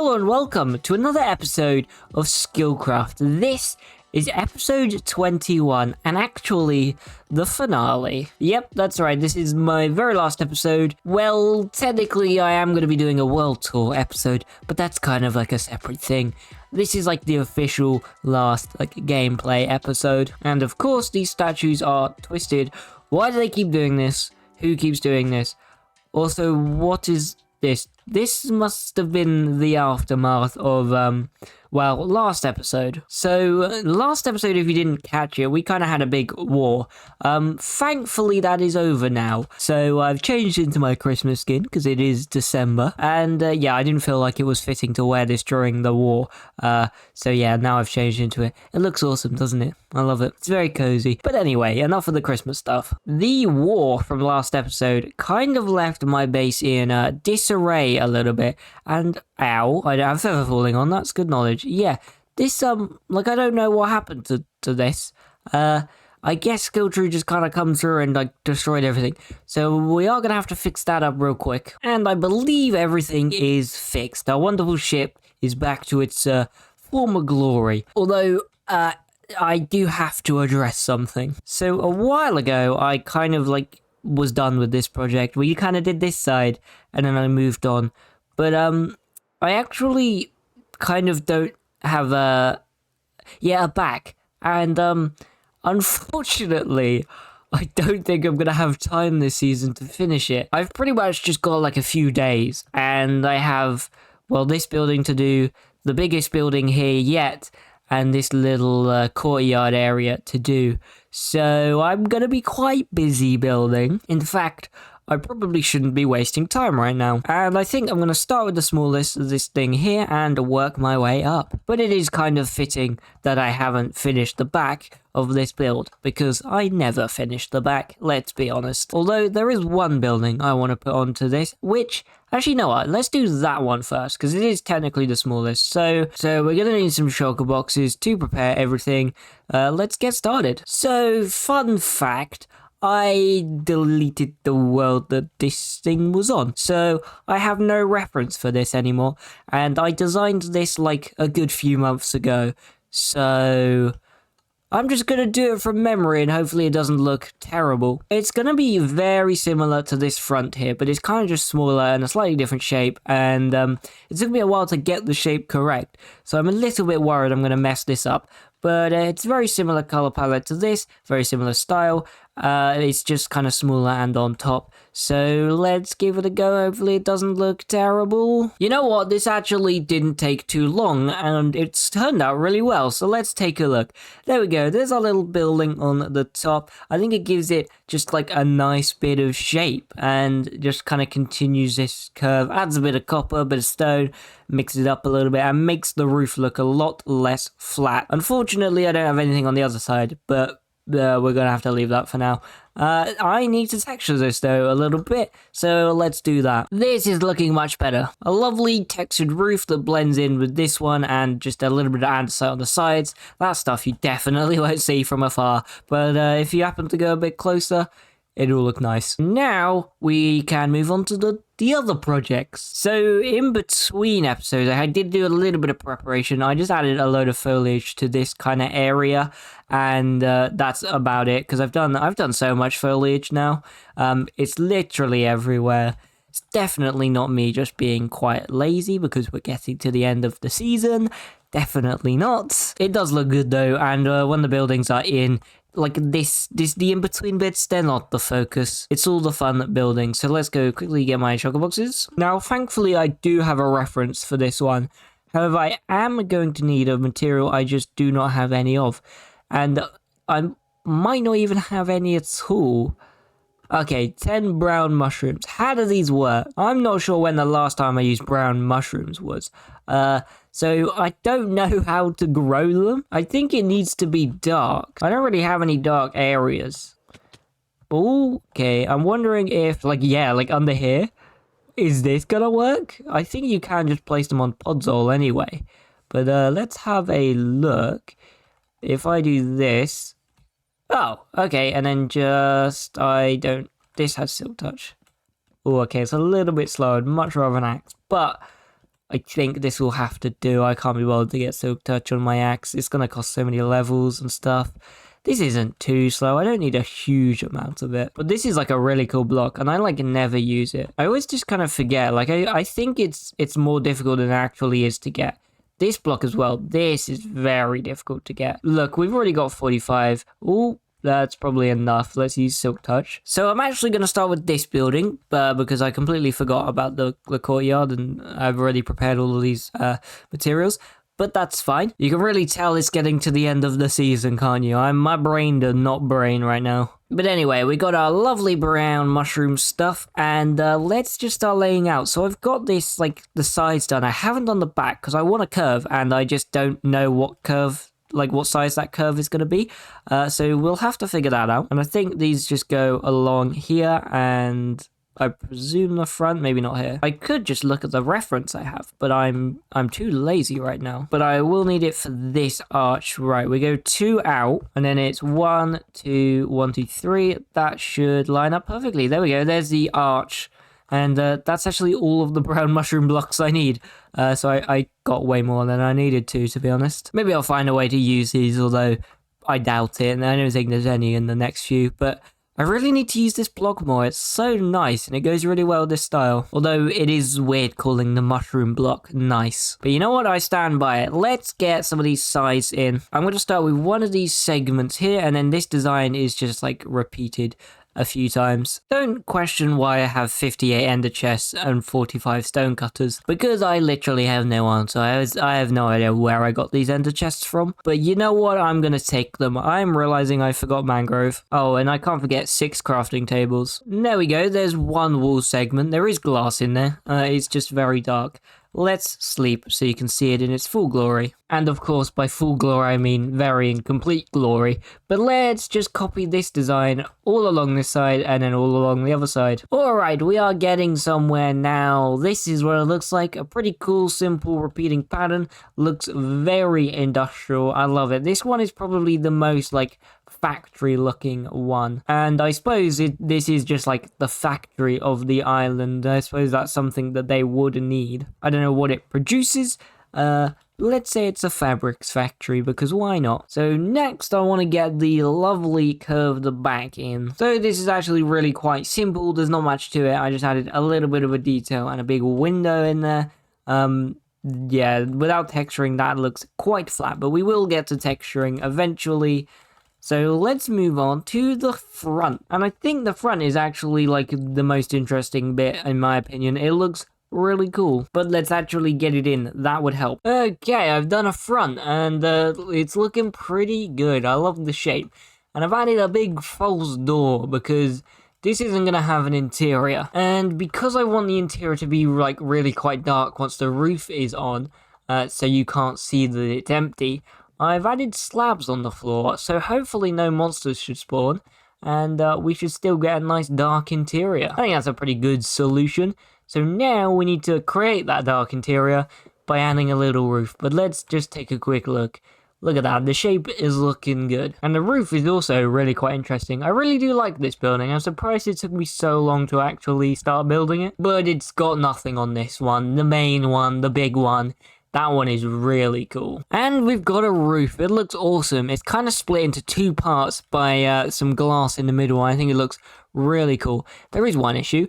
Hello and welcome to another episode of Skillcraft. This is episode 21 and actually the finale. Yep, that's right, this is my very last episode. Well, technically I am going to be doing a world tour episode, but that's kind of like a separate thing. This is like the official last gameplay episode. And of course these statues are twisted. Why do they keep doing this? Who keeps doing this? Also, what is this? This must have been the aftermath of, last episode. So, last episode, if you didn't catch it, we kind of had a big war. Thankfully, that is over now. So, I've changed into my Christmas skin, because it is December. And, yeah, I didn't feel like it was fitting to wear this during the war. So, yeah, now I've changed into it. It looks awesome, doesn't it? I love it. It's very cozy. But anyway, enough of the Christmas stuff. The war from last episode kind of left my base in disarray a little bit. And, ow, I don't have feather falling on. That's good knowledge. Yeah, this, I don't know what happened to this. I guess Skillcraft just kind of come through and, destroyed everything. So we are going to have to fix that up real quick. And I believe everything is fixed. Our wonderful ship is back to its, former glory. Although, I do have to address something. So a while ago, I kind of was done with this project. We kind of did this side and then I moved on. But I actually kind of don't have a back. And unfortunately, I don't think I'm gonna have time this season to finish it. I've pretty much just got a few days and I have, this building to do, the biggest building here yet, and this little courtyard area to do. So I'm going to be quite busy building. In fact, I probably shouldn't be wasting time right now. And I think I'm going to start with the smallest of this thing here and work my way up. But it is kind of fitting that I haven't finished the back of this build, because I never finished the back, let's be honest. Although there is one building I want to put onto this, which, actually, you know what, let's do that one first, because it is technically the smallest. So we're going to need some shulker boxes to prepare everything. Let's get started. So, fun fact, I deleted the world that this thing was on. So I have no reference for this anymore. And I designed this a good few months ago. So I'm just going to do it from memory and hopefully it doesn't look terrible. It's going to be very similar to this front here, but it's kind of just smaller and a slightly different shape. And it took me a while to get the shape correct. So I'm a little bit worried I'm going to mess this up. But it's very similar color palette to this, very similar style. It's just kind of smaller and on top. So let's give it a go. Hopefully it doesn't look terrible. You know what? This actually didn't take too long and it's turned out really well. So let's take a look. There we go. There's our little building on the top. I think it gives it just a nice bit of shape and just kind of continues this curve. Adds a bit of copper, a bit of stone, mixes it up a little bit and makes the roof look a lot less flat. Unfortunately, I don't have anything on the other side, but we're gonna have to leave that for now. I need to texture this though a little bit, so let's do that. This is looking much better. A lovely textured roof that blends in with this one and just a little bit of andesite on the sides. That stuff you definitely won't see from afar, but if you happen to go a bit closer, it'll look nice. Now we can move on to the other projects. So in between episodes, I did do a little bit of preparation. I just added a load of foliage to this kind of area, and that's about it. Because I've done so much foliage now. It's literally everywhere. It's definitely not me just being quite lazy because we're getting to the end of the season. Definitely not. It does look good though, and when the buildings are in, the in-between bits, they're not the focus. It's all the fun building. So let's go quickly get my shulker boxes. Now, thankfully, I do have a reference for this one. However, I am going to need a material I just do not have any of. And I might not even have any at all. Okay, 10 brown mushrooms. How do these work? I'm not sure when the last time I used brown mushrooms was. So I don't know how to grow them. I think it needs to be dark. I don't really have any dark areas. Okay, I'm wondering if, under here, is this gonna work? I think you can just place them on podzol anyway. But let's have a look. If I do this... Oh, okay, and then just... This has silk touch. Oh, okay, it's a little bit slow. I'd much rather an axe. But I think this will have to do. I can't be bothered to get Silk Touch on my axe. It's going to cost so many levels and stuff. This isn't too slow. I don't need a huge amount of it. But this is like a really cool block, and I like never use it. I always just kind of forget. Like I think it's more difficult than it actually is to get. This block as well. This is very difficult to get. Look, we've already got 45. Ooh. That's probably enough. Let's use Silk Touch. So I'm actually going to start with this building, because I completely forgot about the courtyard, and I've already prepared all of these materials. But that's fine. You can really tell it's getting to the end of the season, can't you? My brain does not brain right now. But anyway, we got our lovely brown mushroom stuff, and let's just start laying out. So I've got this, like, the sides done. I haven't done the back, because I want a curve, and I just don't know what curve, like what size that curve is going to be. So we'll have to figure that out. And I think these just go along here, and I presume the front, maybe not here. I could just look at the reference I have, but I'm too lazy right now. But I will need it for this arch. Right, we go 2 out, and then it's 1, 2, 1, 2, 3. That should line up perfectly. There we go. There's the arch. And that's actually all of the brown mushroom blocks I need. So I got way more than I needed to be honest. Maybe I'll find a way to use these, although I doubt it. And I don't think there's any in the next few. But I really need to use this block more. It's so nice, and it goes really well with this style. Although it is weird calling the mushroom block nice. But you know what? I stand by it. Let's get some of these sides in. I'm going to start with one of these segments here, and then this design is just like repeated a few times. Don't question why I have 58 ender chests and 45 stone cutters, because I literally have no answer. I have no idea where I got these ender chests from, but you know what? I'm gonna take them. I'm realizing I forgot mangrove. Oh, and I can't forget 6 crafting tables. There we go. There's one wall segment. There is glass in there. It's just very dark. Let's sleep so you can see it in its full glory. And of course, by full glory, I mean very incomplete glory. But let's just copy this design all along this side and then all along the other side. Alright, we are getting somewhere now. This is what it looks like. A pretty cool, simple, repeating pattern. Looks very industrial. I love it. This one is probably the most, like, factory looking one, and I suppose this is just like the factory of the island. I suppose that's something that they would need. I don't know what it produces. Let's say it's a fabrics factory, because why not? So next I want to get the lovely curved back in. So this is actually really quite simple. There's not much to it. I just added a little bit of a detail and a big window in there. Yeah, without texturing that looks quite flat, but we will get to texturing eventually. So let's move on to the front. And I think the front is actually like the most interesting bit in my opinion. It looks really cool. But let's actually get it in. That would help. Okay, I've done a front and it's looking pretty good. I love the shape. And I've added a big false door because this isn't going to have an interior. And because I want the interior to be like really quite dark once the roof is on, so you can't see that it's empty, I've added slabs on the floor, so hopefully no monsters should spawn, and we should still get a nice dark interior. I think that's a pretty good solution. So now we need to create that dark interior by adding a little roof, but let's just take a quick look. Look at that, the shape is looking good. And the roof is also really quite interesting. I really do like this building. I'm surprised it took me so long to actually start building it, but it's got nothing on this one. The main one, the big one. That one is really cool. And we've got a roof. It looks awesome. It's kind of split into 2 parts by some glass in the middle. I think it looks really cool. There is one issue.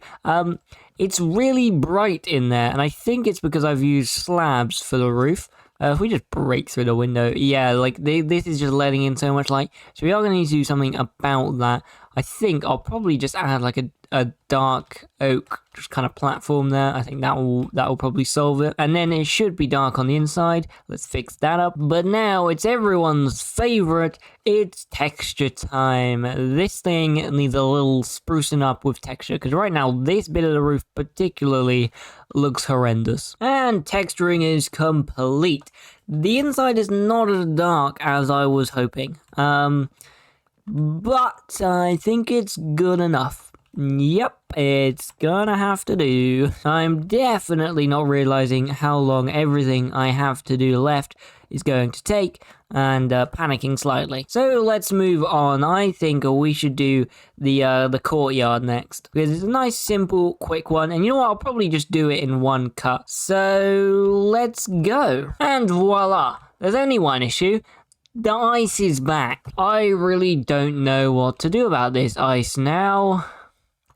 It's really bright in there, and I think it's because I've used slabs for the roof. If we just break through the window, yeah, like this is just letting in so much light. So we are going to need to do something about that. I think I'll probably just add like a dark oak just kind of platform there. I think that will probably solve it. And then it should be dark on the inside. Let's fix that up. But now it's everyone's favorite. It's texture time. This thing needs a little sprucing up with texture, because right now this bit of the roof particularly looks horrendous. And texturing is complete. The inside is not as dark as I was hoping. But I think it's good enough. Yep, it's gonna have to do. I'm definitely not realizing how long everything I have to do left is going to take, and panicking slightly. So let's move on. I think we should do the courtyard next, because it's a nice, simple, quick one, and you know what? I'll probably just do it in one cut. So let's go. And voila! There's only one issue. The ice is back. I really don't know what to do about this ice now.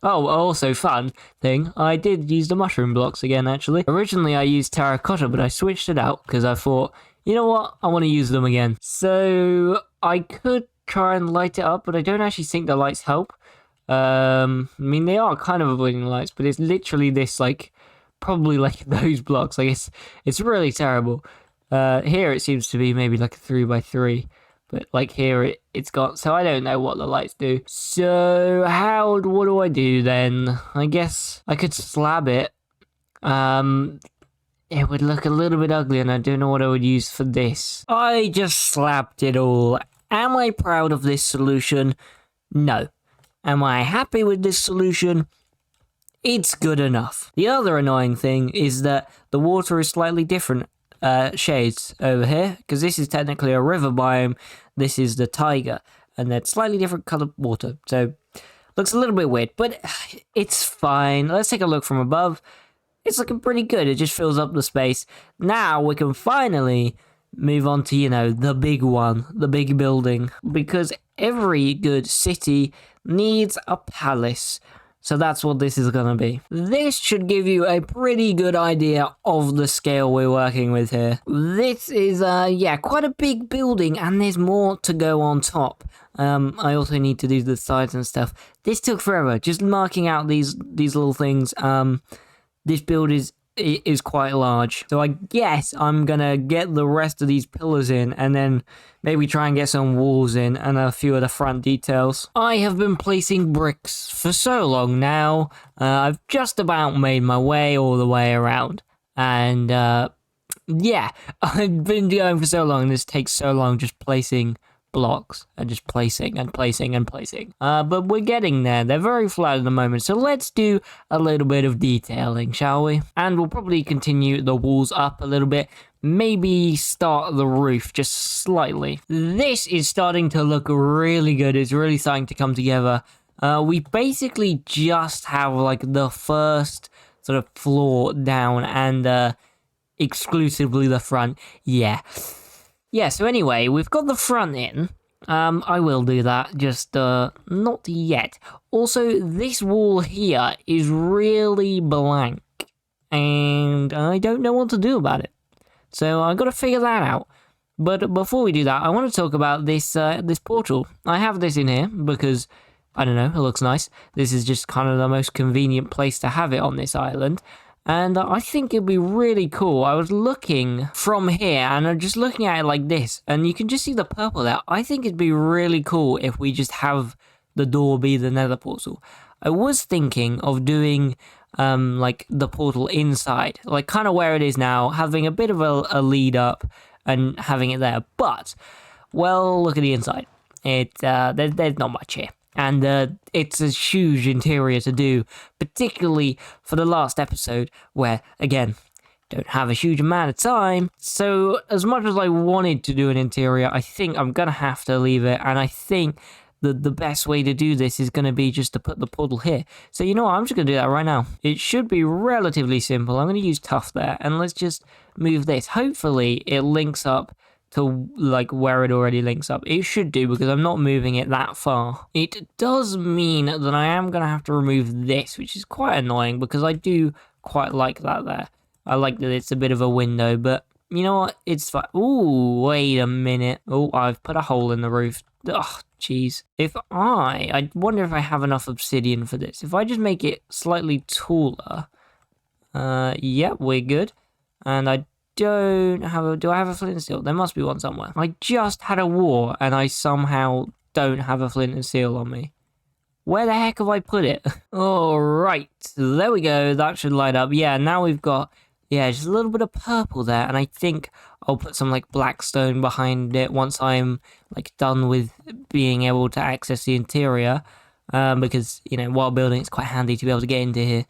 Oh, also fun thing, I did use the mushroom blocks again, actually. Originally I used terracotta, but I switched it out because I thought, you know what, I want to use them again. So I could try and light it up, but I don't actually think the lights help. I mean, they are kind of avoiding the lights, but it's literally this, like, probably like those blocks. Like, it's really terrible. Here it seems to be maybe like a 3x3. But like here it's got, so I don't know what the lights do. So what do I do then? I guess I could slab it. It would look a little bit ugly and I don't know what I would use for this. I just slabbed it all. Am I proud of this solution? No. Am I happy with this solution? It's good enough. The other annoying thing is that the water is slightly different. Shades over here, because this is technically a river biome, this is the taiga, and they're slightly different colored water, so looks a little bit weird, but it's fine. Let's take a look from above. It's looking pretty good. It just fills up the space. Now we can finally move on to, you know, the big one, the big building, because every good city needs a palace. So that's what this is going to be. This should give you a pretty good idea of the scale we're working with here. This is, yeah, quite a big building, and there's more to go on top. I also need to do the sides and stuff. This took forever, just marking out these little things. This build is quite large. So I guess I'm gonna get the rest of these pillars in and then maybe try and get some walls in and a few of the front details. I have been placing bricks for so long now. I've just about made my way all the way around. And yeah, I've been going for so long. This takes so long just placing blocks and just placing and placing and placing. But we're getting there. They're very flat at the moment. So let's do a little bit of detailing, shall we? And we'll probably continue the walls up a little bit. Maybe start the roof just slightly. This is starting to look really good. It's really starting to come together. We basically just have like the first sort of floor down and exclusively the front. Yeah, so anyway, we've got the front in. I will do that, just not yet. Also, this wall here is really blank, and I don't know what to do about it. So I've got to figure that out. But before we do that, I want to talk about this this portal. I have this in here because, I don't know, it looks nice. This is just kind of the most convenient place to have it on this island. And I think it'd be really cool. I was looking from here and I'm just looking at it like this. And you can just see the purple there. I think it'd be really cool if we just have the door be the nether portal. I was thinking of doing like the portal inside. Like kind of where it is now. Having a bit of a lead up and having it there. But, well, look at the inside. There's not much here. And it's a huge interior to do, particularly for the last episode, where, again, don't have a huge amount of time. So, as much as I wanted to do an interior, I think I'm going to have to leave it. And I think that the best way to do this is going to be just to put the portal here. So, you know what? I'm just going to do that right now. It should be relatively simple. I'm going to use Tuff there, and let's just move this. Hopefully, it links up to like where it already links up. It should do because I'm not moving it that far. It does mean that I am going to have to remove this, which is quite annoying because I do quite like that there. I like that it's a bit of a window, but you know what? It's fine. Ooh, wait a minute. Oh, I've put a hole in the roof. Oh, jeez. I wonder if I have enough obsidian for this. If I just make it slightly taller, yeah, we're good. And I don't have do I have a flint and steel? There must be one somewhere. I just had a war and I somehow don't have a flint and steel on me. Where the heck have I put it? Alright, there we go. That should light up. Yeah, now we've got, yeah, just a little bit of purple there. And I think I'll put some like black stone behind it once I'm like done with being able to access the interior. because, while building, it's quite handy to be able to get into here.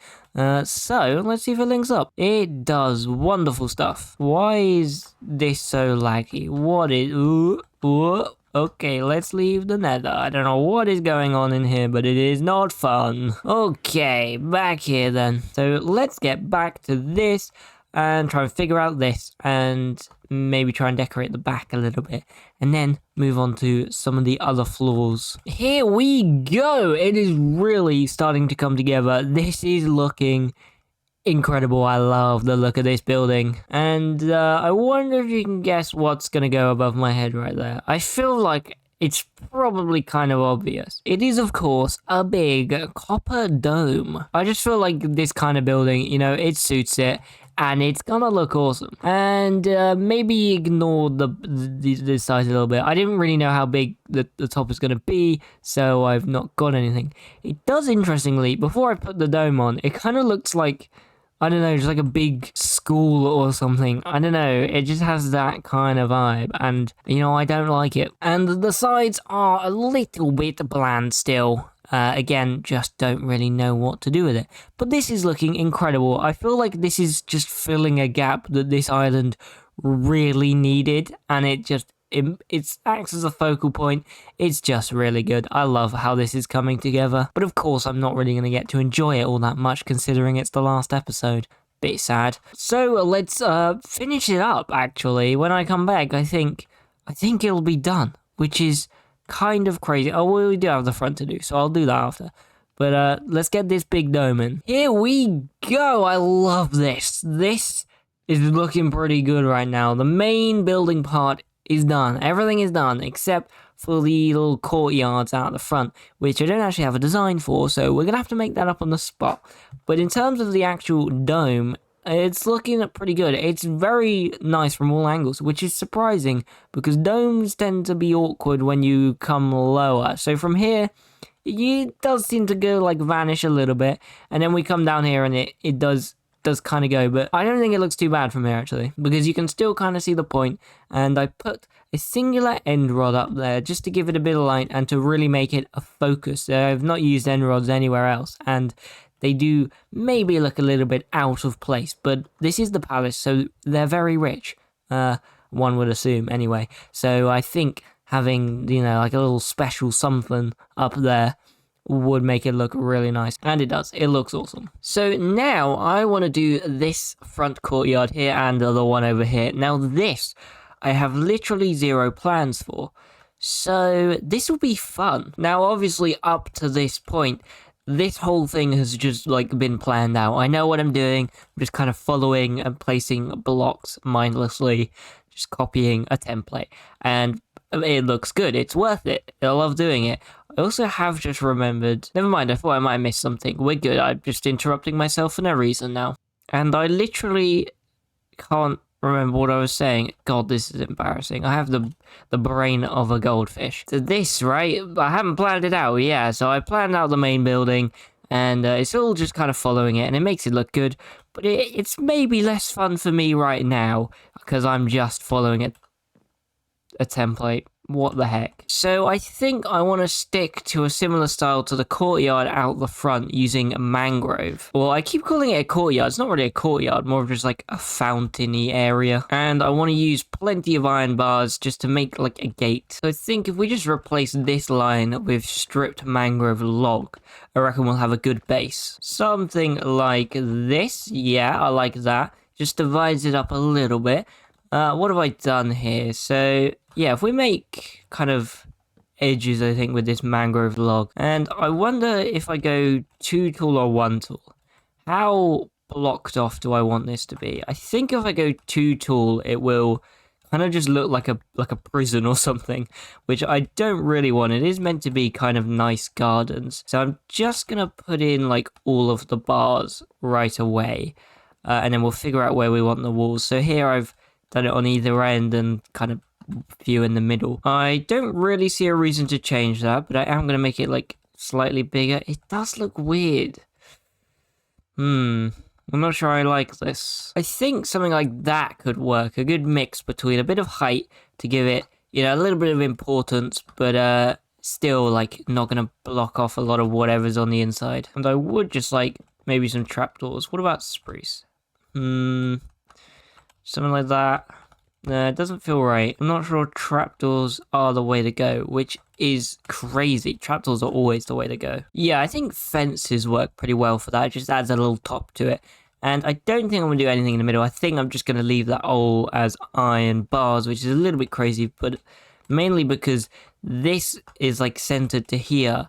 So, let's see if it links up. It does. Wonderful stuff. Why is this so laggy? What is... Okay, let's leave the nether. I don't know what is going on in here, but it is not fun. Okay, back here then. So, let's get back to this and try and figure out this and maybe try and decorate the back a little bit and then move on to some of the other floors. Here we go. It is really starting to come together. This is looking incredible. I love the look of this building. And I wonder if you can guess what's going to go above my head right there. I feel like it's probably kind of obvious. It is, of course, a big copper dome. I just feel like this kind of building, it suits it. And it's gonna look awesome. And maybe ignore the size a little bit. I didn't really know how big the top is gonna be, so I've not got anything. It does, interestingly, before I put the dome on, it kind of looks like, I don't know, just like a big school or something. I don't know, it just has that kind of vibe, and, I don't like it. And the sides are a little bit bland still. Again, just don't really know what to do with it. But this is looking incredible. I feel like this is just filling a gap that this island really needed, and it acts as a focal point. It's just really good. I love how this is coming together. But of course, I'm not really going to get to enjoy it all that much, considering it's the last episode. Bit sad. So let's finish it up, actually. When I come back, I think it'll be done, which is kind of crazy. Oh, well, we do have the front to do, so I'll do that after. But let's get this big dome in. Here we go. I love this. This is looking pretty good right now. The main building part is done. Everything is done except for the little courtyards out the front, which I don't actually have a design for, so we're gonna have to make that up on the spot. But in terms of the actual dome, it's looking pretty good. It's very nice from all angles, which is surprising because domes tend to be awkward when you come lower. So from here, it does seem to go vanish a little bit, and then we come down here and it does kind of go, but I don't think it looks too bad from here actually, because you can still kind of see the point. And I put a singular end rod up there just to give it a bit of light and to really make it a focus. I've not used end rods anywhere else, and they do maybe look a little bit out of place, but this is the palace, so they're very rich, one would assume anyway. So I think having, like a little special something up there would make it look really nice, and it does. It looks awesome. So now I want to do this front courtyard here and the one over here. Now this, I have literally zero plans for, so this will be fun. Now obviously up to this point, this whole thing has just been planned out. I know what I'm doing. I'm just kind of following and placing blocks mindlessly, just copying a template, and it looks good. It's worth it. I love doing it. I also have just remembered, never mind, I thought I might have missed something. We're good. I'm just interrupting myself for no reason now. And I literally can't remember what I was saying. God, this is embarrassing. I have the brain of a goldfish. So this, right? I haven't planned it out, yeah. So I planned out the main building, and it's all just kind of following it, and it makes it look good. But it's maybe less fun for me right now, because I'm just following a template. What the heck? So I think I want to stick to a similar style to the courtyard out the front using mangrove. Well, I keep calling it a courtyard. It's not really a courtyard, more of just a fountainy area. And I want to use plenty of iron bars just to make a gate. So I think if we just replace this line with stripped mangrove log, I reckon we'll have a good base. Something like this. Yeah, I like that. Just divides it up a little bit. What have I done here? So yeah, if we make kind of edges, I think, with this mangrove log. And I wonder if I go 2 tool or 1 tool. How blocked off do I want this to be? I think if I go 2 tool, it will kind of just look like a prison or something, which I don't really want. It is meant to be kind of nice gardens. So I'm just going to put in all of the bars right away. And then we'll figure out where we want the walls. So here I've done it on either end and kind of few in the middle. I don't really see a reason to change that, but I am going to make it slightly bigger. It does look weird. I'm not sure I like this. I think something like that could work. A good mix between a bit of height to give it, a little bit of importance, but still, like, not gonna block off a lot of whatever's on the inside. And I would just like maybe some trapdoors. What about spruce? Something like that. No, it doesn't feel right. I'm not sure trapdoors are the way to go, which is crazy. Trapdoors are always the way to go. Yeah, I think fences work pretty well for that. It just adds a little top to it. And I don't think I'm going to do anything in the middle. I think I'm just going to leave that all as iron bars, which is a little bit crazy, but mainly because this is like centered to here,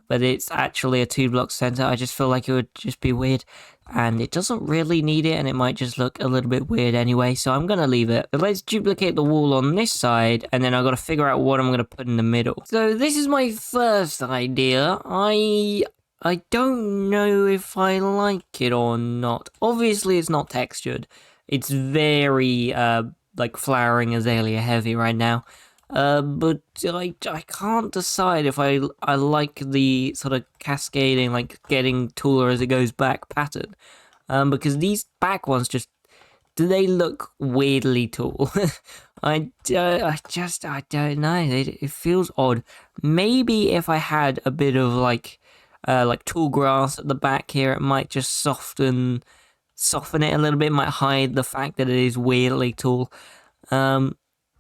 but it's actually a 2-block center. I just feel like it would just be weird, and it doesn't really need it, and it might just look a little bit weird anyway, so I'm gonna leave it. But let's duplicate the wall on this side, and then I've got to figure out what I'm gonna put in the middle. So this is my first idea. I don't know if I like it or not. Obviously, it's not textured. It's very, like, flowering azalea heavy right now. But I can't decide if I like the sort of cascading, like getting taller as it goes back pattern. Because these back ones they look weirdly tall. I don't know. It feels odd. Maybe if I had a bit of like tall grass at the back here, it might just soften it a little bit. It might hide the fact that it is weirdly tall.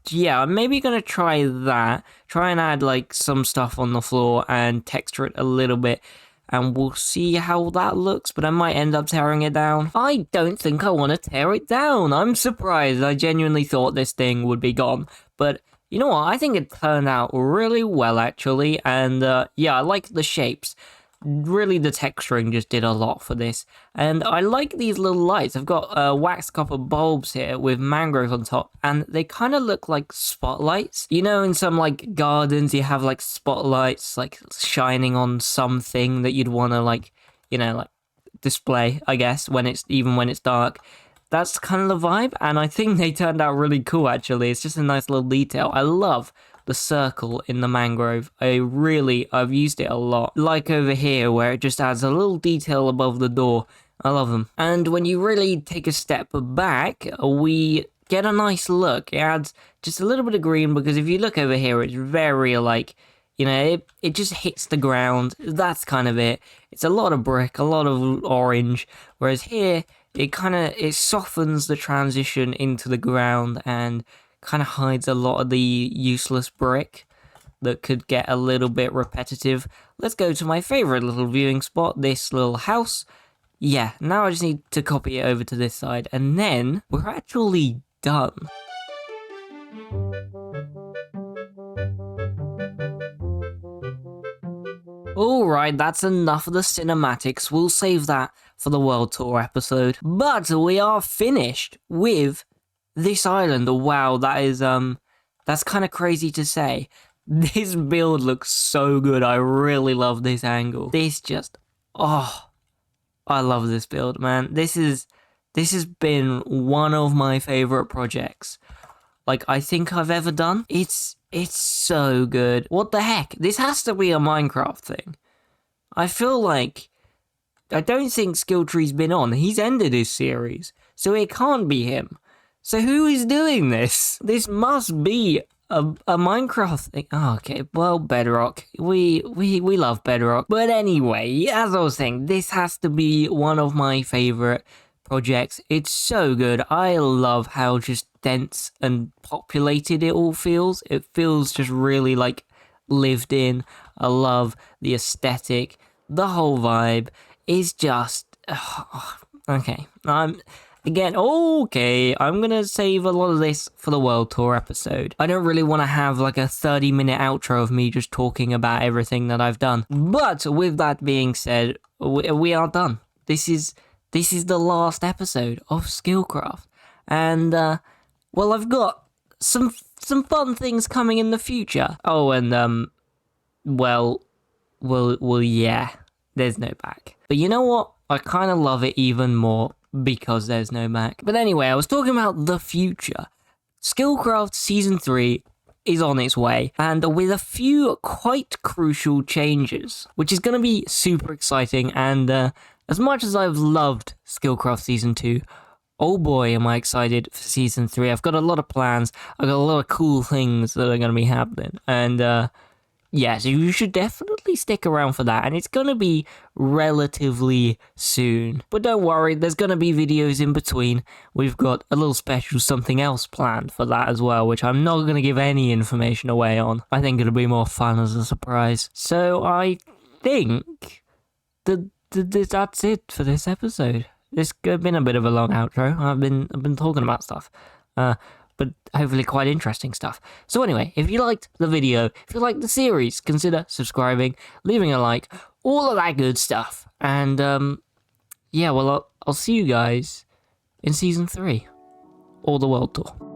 Yeah, I'm maybe gonna try that. Try and add like some stuff on the floor and texture it a little bit, and we'll see how that looks, but I might end up tearing it down. I don't think I want to tear it down. I'm surprised. I genuinely thought this thing would be gone, but you know what? I think it turned out really well, actually, and yeah, I like the shapes. Really, the texturing just did a lot for this. And I like these little lights. I've got wax copper bulbs here with mangrove on top, and they kind of look like spotlights. You know, in some like gardens, you have like spotlights like shining on something that you'd want to like, you know, like display, I guess, when it's dark. That's kind of the vibe, and I think they turned out really cool, actually. It's just a nice little detail. I love the circle in the mangrove. I've used it a lot. Like over here, where it just adds a little detail above the door. I love them. And when you really take a step back, we get a nice look. It adds just a little bit of green, because if you look over here, it's very like, you know, it just hits the ground. That's kind of it. It's a lot of brick, a lot of orange. Whereas here, it softens the transition into the ground and kind of hides a lot of the useless brick that could get a little bit repetitive. Let's go to my favorite little viewing spot, this little house. Yeah, now I just need to copy it over to this side, and then we're actually done. Alright, that's enough of the cinematics. We'll save that for the World Tour episode. But we are finished with this island. Wow, that's kind of crazy to say. This build looks so good. I really love this angle. I love this build, man. This has been one of my favorite projects, like, I think I've ever done. It's so good. What the heck? This has to be a Minecraft thing. I feel like, I don't think Skilltree's been on. He's ended his series, so it can't be him. So who is doing this? This must be a Minecraft thing. Oh, okay, well, Bedrock. We love Bedrock. But anyway, as I was saying, this has to be one of my favorite projects. It's so good. I love how just dense and populated it all feels. It feels just really like lived in. I love the aesthetic. The whole vibe is just okay. I'm gonna save a lot of this for the World Tour episode. I don't really want to have like a 30-minute outro of me just talking about everything that I've done. But with that being said, we are done. This is the last episode of Skillcraft, and well, I've got some fun things coming in the future. Oh, and well, yeah, there's no back. But you know what? I kind of love it even more because there's no back. But anyway, I was talking about the future. Skillcraft Season 3 is on its way, and with a few quite crucial changes, which is going to be super exciting. And as much as I've loved Skillcraft Season 2, oh boy, am I excited for Season 3. I've got a lot of plans. I've got a lot of cool things that are going to be happening. And yeah, so you should definitely stick around for that, and it's gonna be relatively soon. But don't worry, there's gonna be videos in between. We've got a little special something else planned for that as well, which I'm not gonna give any information away on. I think it'll be more fun as a surprise. So I think that's it for this episode. It's been a bit of a long outro. I've been talking about stuff. But hopefully quite interesting stuff. So anyway, if you liked the video, if you liked the series, consider subscribing, leaving a like, all of that good stuff. And yeah, well, I'll see you guys in season 3, or the world tour.